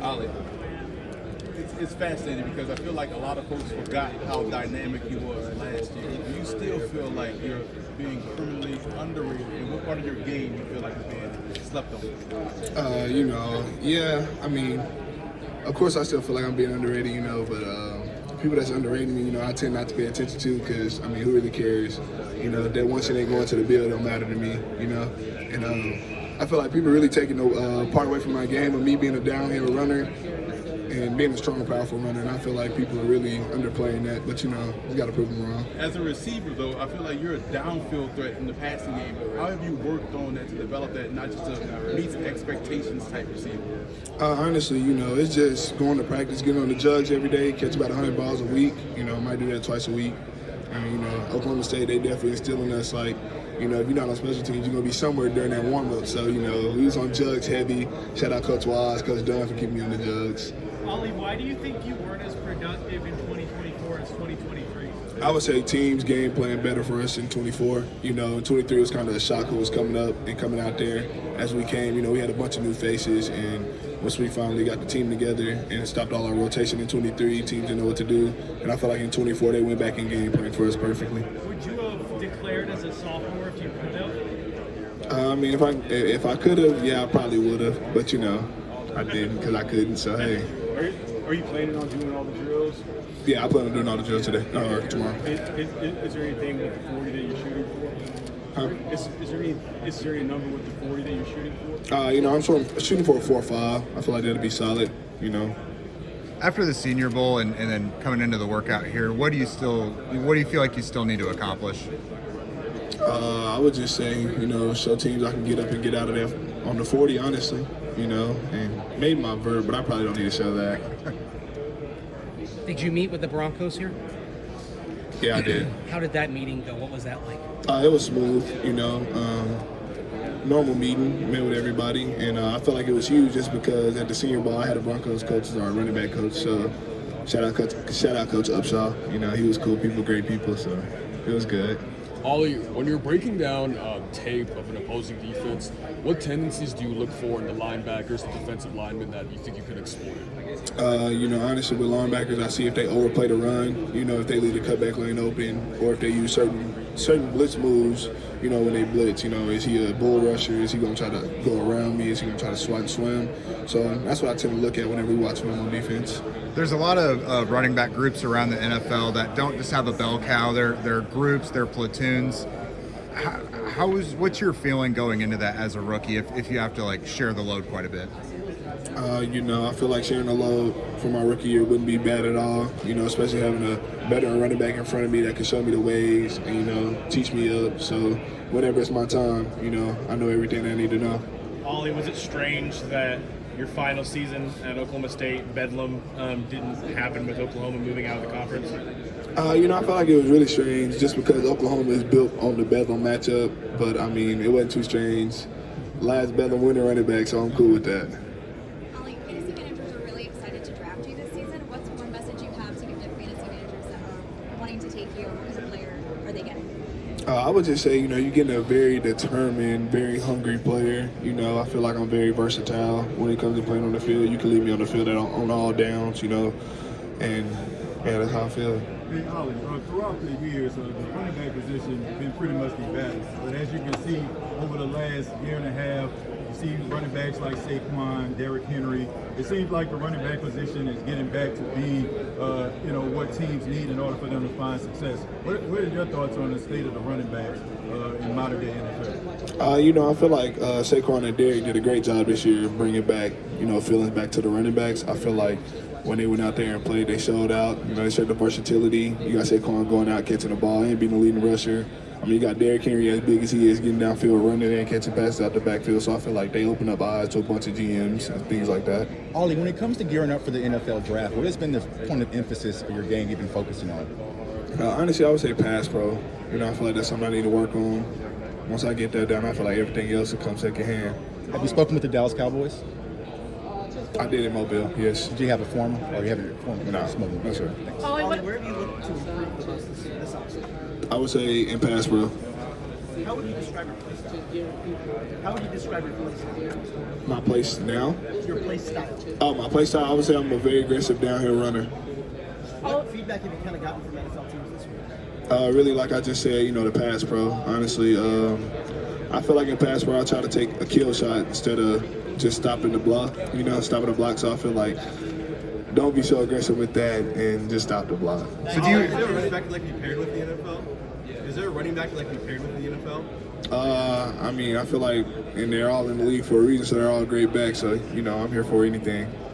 Ollie, it's fascinating because I feel like a lot of folks forgot how dynamic he was last year. Do you still feel like you're being criminally underrated? And what part of your game do you feel like is being slept on? Yeah. I mean, of course I still feel like I'm being underrated, but people that's underrating me, I tend not to pay attention to because, who really cares? That once they go into the bill don't matter to me, And I feel like people really taking part away from my game of me being a downhill runner and being a strong, powerful runner, and I feel like people are really underplaying that, but you got to prove them wrong. As a receiver, though, I feel like you're a downfield threat in the passing game. How have you worked on that to develop that, not just a meet expectations type receiver? Honestly, it's just going to practice, getting on the jugs every day, catch about 100 balls a week. I might do that twice a week. And, Oklahoma State, they definitely instilling us like, if you're not on special teams, you're going to be somewhere during that warm-up. So, we was on jugs heavy. Shout out Coach Wise, Coach Dunn for keeping me on the jugs. Ollie, why do you think you weren't as productive in 2024 as 2023? I would say teams game plan better for us in 24. In 23 was kind of a shock who was coming up and coming out there. As we came, we had a bunch of new faces, and once we finally got the team together and stopped all our rotation in 23, teams didn't know what to do. And I feel like in 24 they went back in game plan for us perfectly. Would you have declared as a sophomore if you could have? If I could have, yeah, I probably would have. But I didn't because I couldn't. So hey. Are you planning on doing all the drills? Yeah, I plan on doing all the drills today or tomorrow. Is there anything with the 40 that you're shooting for? Huh? Is there any number with the 40 that you're shooting for? I'm shooting for a 4.5. I feel like that'll be solid. After the Senior Bowl and then coming into the workout here, what do you feel like you still need to accomplish? I would just say, show teams I can get up and get out of there on the 40, honestly. And maybe my verb, but I probably don't need to show that. Did you meet with the Broncos here? Yeah, I did. How did that meeting go? What was that like? It was smooth, normal meeting, met with everybody, and I felt like it was huge just because at the Senior Bowl I had a Broncos coach as our running back coach, so shout out Coach Upshaw. He was cool people, great people, so it was good. Ollie, when you're breaking down tape of an opposing defense, what tendencies do you look for in the linebackers, the defensive linemen that you think you could exploit? Honestly, with linebackers, I see if they overplay the run, if they leave the cutback lane open, or if they use certain blitz moves, when they blitz. Is he a bull rusher? Is he going to try to go around me? Is he going to try to swipe and swim? So that's what I tend to look at whenever we watch film on defense. There's a lot of running back groups around the NFL that don't just have a bell cow. They're groups, they're platoons. What's your feeling going into that as a rookie if you have to share the load quite a bit? I feel like sharing the load for my rookie year wouldn't be bad at all, especially having a veteran running back in front of me that can show me the ways and, teach me up. So whenever it's my time, I know everything I need to know. Ollie, was it strange that your final season at Oklahoma State, Bedlam, didn't happen with Oklahoma moving out of the conference? I felt like it was really strange just because Oklahoma is built on the Bedlam matchup, but it wasn't too strange. Last Bedlam winning running back, so I'm cool with that. Ollie, fantasy managers are really excited to draft you this season. What's one message you have to give to fantasy managers that are wanting to take you as a player are they getting? I would just say, you're getting a very determined, very hungry player. I feel like I'm very versatile when it comes to playing on the field. You can leave me on the field on all downs, and yeah, that's how I feel. Hey, Ollie, throughout the years, the running back position has been pretty much the battle. But as you can see, over the last year and a half, you see running backs like Saquon, Derrick Henry. It seems like the running back position is getting back to being, what teams need in order for them to find success. What are your thoughts on the state of the running backs in modern day NFL? I feel like Saquon and Derrick did a great job this year bringing back, feelings back to the running backs. I feel like when they went out there and played, they showed out. They showed the versatility. You got Saquon going out, catching the ball, and being the leading rusher. You got Derrick Henry, as big as he is, getting downfield, running and catching passes out the backfield. So I feel like they open up eyes to a bunch of GMs and things like that. Ollie, when it comes to gearing up for the NFL draft, what has been the point of emphasis of your game you've been focusing on? Honestly, I would say pass pro. I feel like that's something I need to work on. Once I get that down, I feel like everything else will come second hand. Have you spoken with the Dallas Cowboys? I did in Mobile, yes. Did you have a formal? Or you have a formal? No, sir. Ollie, where have you looked to improve the most this offseason? I would say in pass pro. How would you describe your play style? How would you describe your play style? My place now? Your play style. Oh, my play style, I would say I'm a very aggressive downhill runner. What feedback have you kind of gotten from NFL teams this week? Really, like I just said, the pass pro. Honestly, I feel like in pass pro, I try to take a kill shot instead of just stopping the block, stopping the block. So I feel like don't be so aggressive with that and just stop the block. So is there a running back like you paired with the NFL? Is there a running back like you paired with the NFL? I feel like, and they're all in the league for a reason, so they're all great backs. So, I'm here for anything.